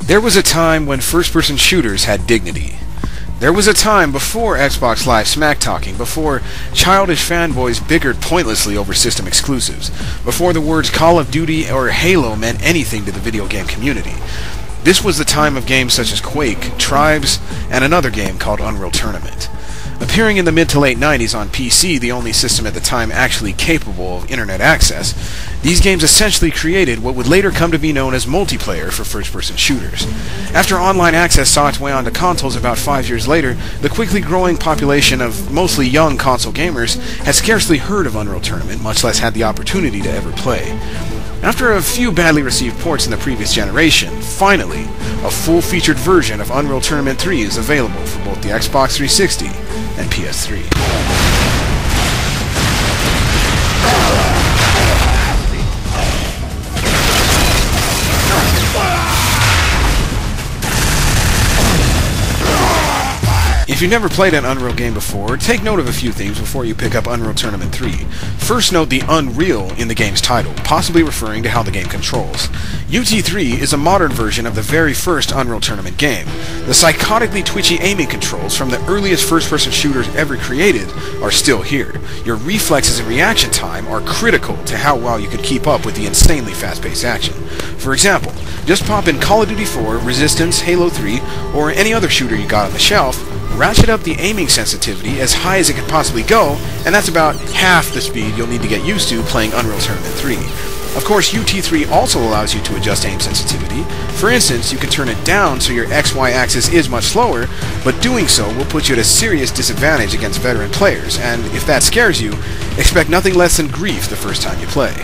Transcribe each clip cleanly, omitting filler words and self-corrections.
There was a time when first-person shooters had dignity. There was a time before Xbox Live smack-talking, before childish fanboys bickered pointlessly over system exclusives, before the words Call of Duty or Halo meant anything to the video game community. This was the time of games such as Quake, Tribes, and another game called Unreal Tournament. Appearing in the mid to late 90s on PC, the only system at the time actually capable of internet access, these games essentially created what would later come to be known as multiplayer for first-person shooters. After online access saw its way onto consoles about 5 years later, the quickly growing population of mostly young console gamers had scarcely heard of Unreal Tournament, much less had the opportunity to ever play. After a few badly received ports in the previous generation, finally, a full-featured version of Unreal Tournament 3 is available for both the Xbox 360 and PS3. If you've never played an Unreal game before, take note of a few things before you pick up Unreal Tournament 3. First, note the Unreal in the game's title, possibly referring to how the game controls. UT3 is a modern version of the very first Unreal Tournament game. The psychotically twitchy aiming controls from the earliest first-person shooters ever created are still here. Your reflexes and reaction time are critical to how well you can keep up with the insanely fast-paced action. For example, just pop in Call of Duty 4, Resistance, Halo 3, or any other shooter you got on the shelf, ratchet up the aiming sensitivity as high as it can possibly go, and that's about half the speed you'll need to get used to playing Unreal Tournament 3. Of course, UT3 also allows you to adjust aim sensitivity. For instance, you can turn it down so your XY axis is much slower, but doing so will put you at a serious disadvantage against veteran players, and if that scares you, expect nothing less than grief the first time you play.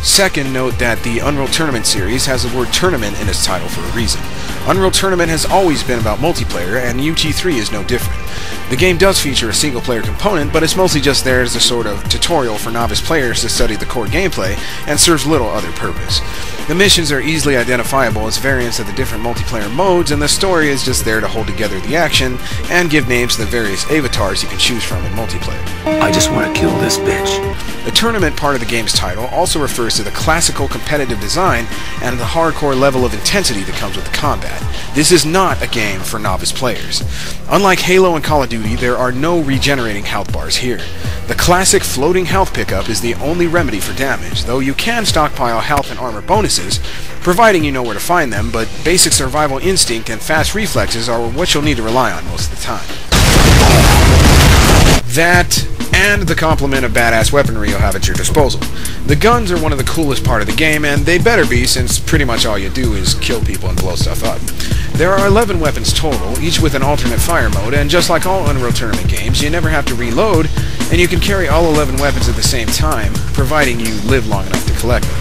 Second, note that the Unreal Tournament series has the word tournament in its title for a reason. Unreal Tournament has always been about multiplayer, and UT3 is no different. The game does feature a single-player component, but it's mostly just there as a sort of tutorial for novice players to study the core gameplay, and serves little other purpose. The missions are easily identifiable as variants of the different multiplayer modes, and the story is just there to hold together the action, and give names to the various avatars you can choose from in multiplayer. I just want to kill this bitch. The tournament part of the game's title also refers to the classical competitive design and the hardcore level of intensity that comes with the combat. This is not a game for novice players. Unlike Halo and Call of Duty, there are no regenerating health bars here. The classic floating health pickup is the only remedy for damage, though you can stockpile health and armor bonuses, providing you know where to find them, but basic survival instinct and fast reflexes are what you'll need to rely on most of the time. That, and the complement of badass weaponry you'll have at your disposal. The guns are one of the coolest part of the game, and they better be, since pretty much all you do is kill people and blow stuff up. There are 11 weapons total, each with an alternate fire mode, and just like all Unreal Tournament games, you never have to reload, and you can carry all 11 weapons at the same time, providing you live long enough to collect them.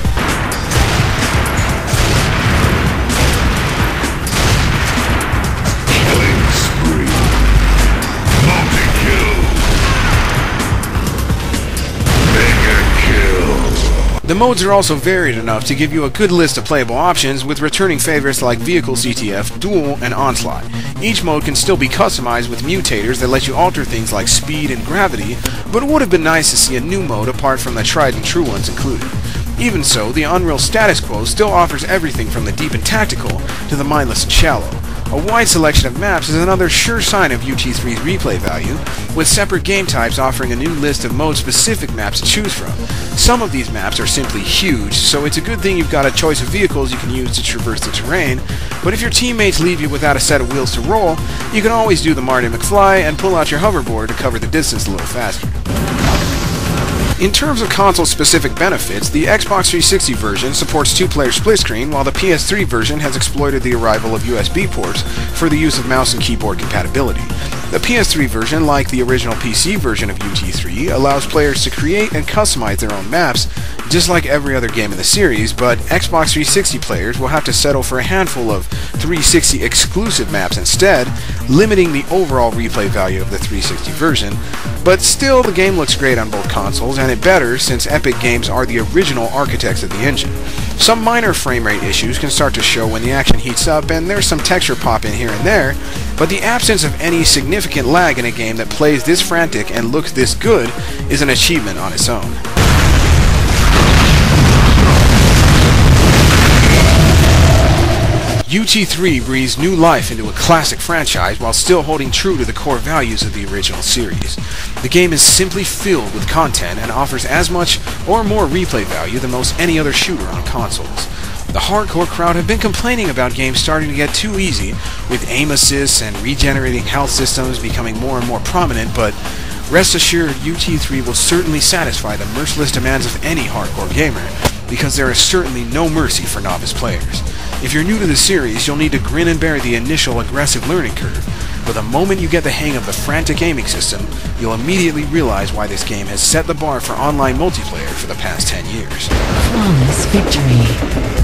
The modes are also varied enough to give you a good list of playable options, with returning favorites like Vehicle CTF, Duel, and Onslaught. Each mode can still be customized with mutators that let you alter things like speed and gravity, but it would have been nice to see a new mode apart from the tried and true ones included. Even so, the Unreal status quo still offers everything from the deep and tactical to the mindless and shallow. A wide selection of maps is another sure sign of UT3's replay value, with separate game types offering a new list of mode-specific maps to choose from. Some of these maps are simply huge, so it's a good thing you've got a choice of vehicles you can use to traverse the terrain, but if your teammates leave you without a set of wheels to roll, you can always do the Marty McFly and pull out your hoverboard to cover the distance a little faster. In terms of console-specific benefits, the Xbox 360 version supports two-player split-screen, while the PS3 version has exploited the arrival of USB ports for the use of mouse and keyboard compatibility. The PS3 version, like the original PC version of UT3, allows players to create and customize their own maps, just like every other game in the series, but Xbox 360 players will have to settle for a handful of 360 exclusive maps instead, limiting the overall replay value of the 360 version. But still, the game looks great on both consoles, and it better since Epic Games are the original architects of the engine. Some minor frame rate issues can start to show when the action heats up, and there's some texture pop in here and there, but the absence of any significant lag in a game that plays this frantic and looks this good is an achievement on its own. UT3 breathes new life into a classic franchise while still holding true to the core values of the original series. The game is simply filled with content and offers as much or more replay value than most any other shooter on consoles. The hardcore crowd have been complaining about games starting to get too easy, with aim assists and regenerating health systems becoming more and more prominent, but rest assured UT3 will certainly satisfy the merciless demands of any hardcore gamer, because there is certainly no mercy for novice players. If you're new to the series, you'll need to grin and bear the initial aggressive learning curve, but the moment you get the hang of the frantic aiming system, you'll immediately realize why this game has set the bar for online multiplayer for the past 10 years. Flawless victory.